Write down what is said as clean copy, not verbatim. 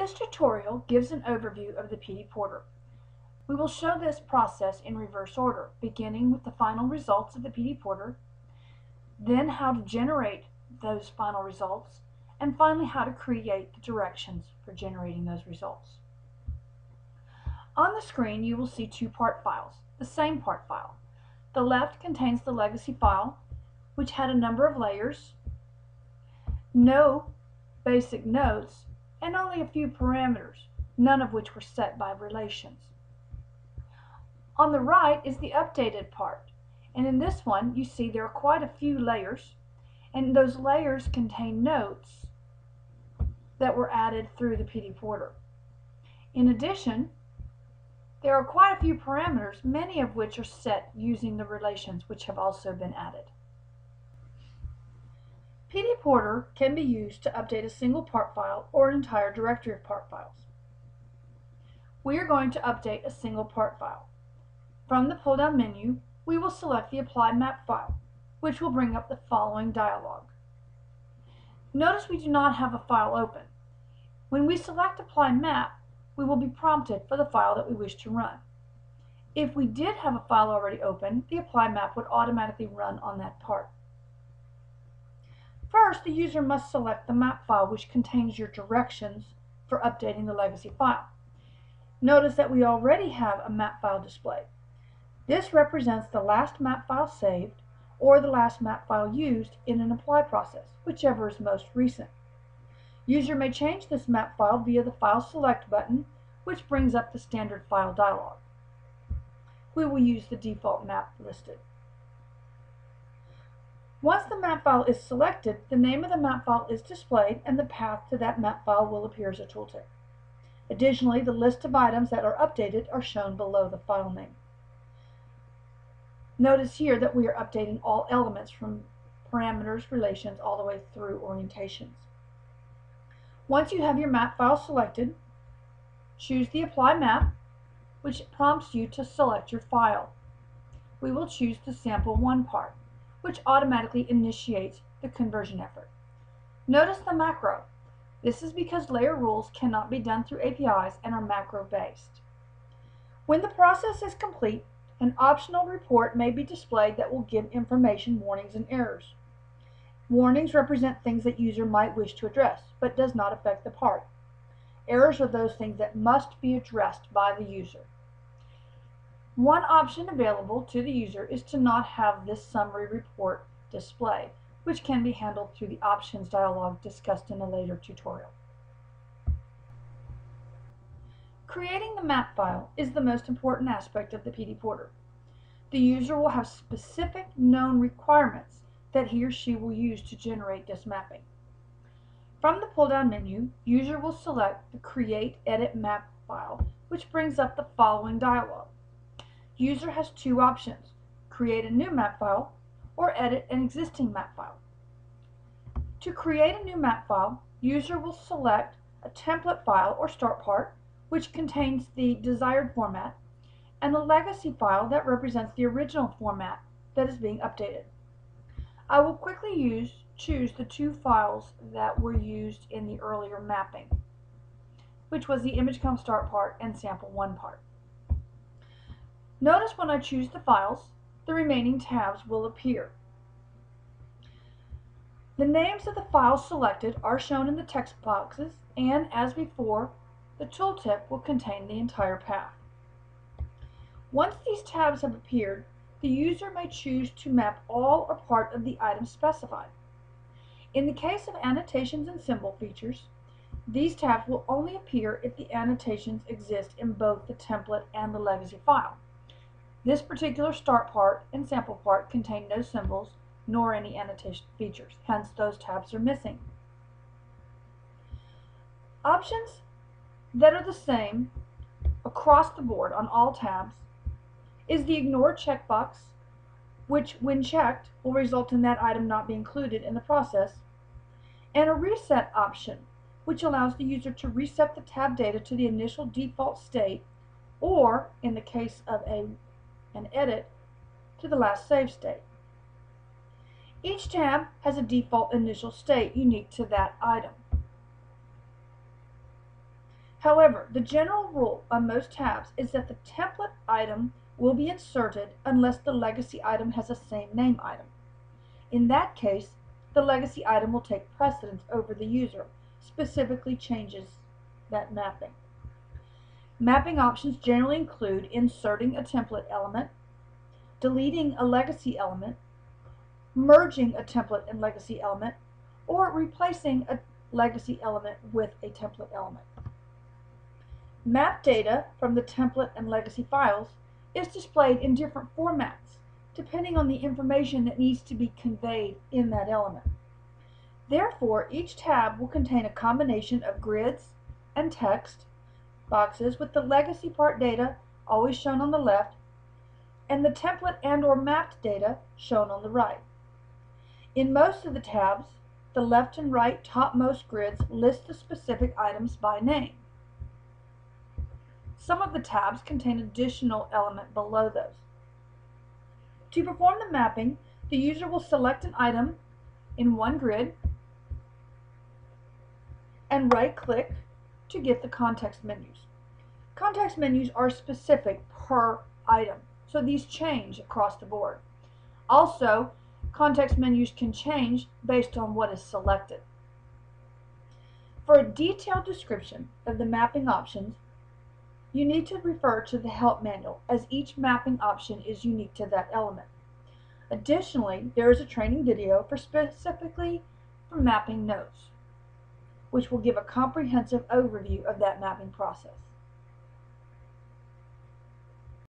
This tutorial gives an overview of the PD Porter. We will show this process in reverse order, beginning with the final results of the PD Porter, then how to generate those final results, and finally how to create the directions for generating those results. On the screen you will see two part files, the same part file. The left contains the legacy file, which had a number of layers, no basic notes, and only a few parameters, none of which were set by relations. On the right is the updated part, and in this one you see there are quite a few layers, and those layers contain notes that were added through the PD Porter. In addition, there are quite a few parameters, many of which are set using the relations which have also been added. PD Porter can be used to update a single part file or an entire directory of part files. We are going to update a single part file. From the pull-down menu, we will select the Apply Map file, which will bring up the following dialog. Notice we do not have a file open. When we select Apply Map, we will be prompted for the file that we wish to run. If we did have a file already open, the Apply Map would automatically run on that part. First, the user must select the map file which contains your directions for updating the legacy file. Notice that we already have a map file displayed. This represents the last map file saved or the last map file used in an apply process, whichever is most recent. User may change this map file via the File Select button, which brings up the standard file dialog. We will use the default map listed. Once the map file is selected, the name of the map file is displayed and the path to that map file will appear as a tooltip. Additionally, the list of items that are updated are shown below the file name. Notice here that we are updating all elements from parameters, relations, all the way through orientations. Once you have your map file selected, choose the Apply Map, which prompts you to select your file. We will choose the Sample1 part, which automatically initiates the conversion effort. Notice the macro. This is because layer rules cannot be done through APIs and are macro-based. When the process is complete, an optional report may be displayed that will give information, warnings, and errors. Warnings represent things that user might wish to address, but does not affect the part. Errors are those things that must be addressed by the user. One option available to the user is to not have this summary report display, which can be handled through the options dialog discussed in a later tutorial. Creating the map file is the most important aspect of the PD Porter. The user will have specific known requirements that he or she will use to generate this mapping. From the pull-down menu, user will select the Create Edit Map file, which brings up the following dialog. User has two options: create a new map file or edit an existing map file. To create a new map file, user will select a template file or start part, which contains the desired format, and a legacy file that represents the original format that is being updated. I will quickly choose the two files that were used in the earlier mapping, which was the ImageCom start part and Sample1 part. Notice when I choose the files, the remaining tabs will appear. The names of the files selected are shown in the text boxes, and as before, the tooltip will contain the entire path. Once these tabs have appeared, the user may choose to map all or part of the item specified. In the case of annotations and symbol features, these tabs will only appear if the annotations exist in both the template and the legacy file. This particular start part and sample part contain no symbols nor any annotation features, hence those tabs are missing. Options that are the same across the board on all tabs is the Ignore checkbox, which when checked will result in that item not being included in the process, and a Reset option, which allows the user to reset the tab data to the initial default state, or in the case of an edit, to the last save state. Each tab has a default initial state unique to that item. However, the general rule on most tabs is that the template item will be inserted unless the legacy item has a same name item. In that case, the legacy item will take precedence over the user, specifically changes that mapping. Mapping options generally include inserting a template element, deleting a legacy element, merging a template and legacy element, or replacing a legacy element with a template element. Map data from the template and legacy files is displayed in different formats, depending on the information that needs to be conveyed in that element. Therefore, each tab will contain a combination of grids and text boxes, with the legacy part data always shown on the left, and the template and/or mapped data shown on the right. In most of the tabs, the left and right topmost grids list the specific items by name. Some of the tabs contain additional element below those. To perform the mapping, the user will select an item in one grid and right-click to get the context menus. Context menus are specific per item, so these change across the board. Also, context menus can change based on what is selected. For a detailed description of the mapping options, you need to refer to the help manual, as each mapping option is unique to that element. Additionally, there is a training video specifically for mapping nodes, which will give a comprehensive overview of that mapping process.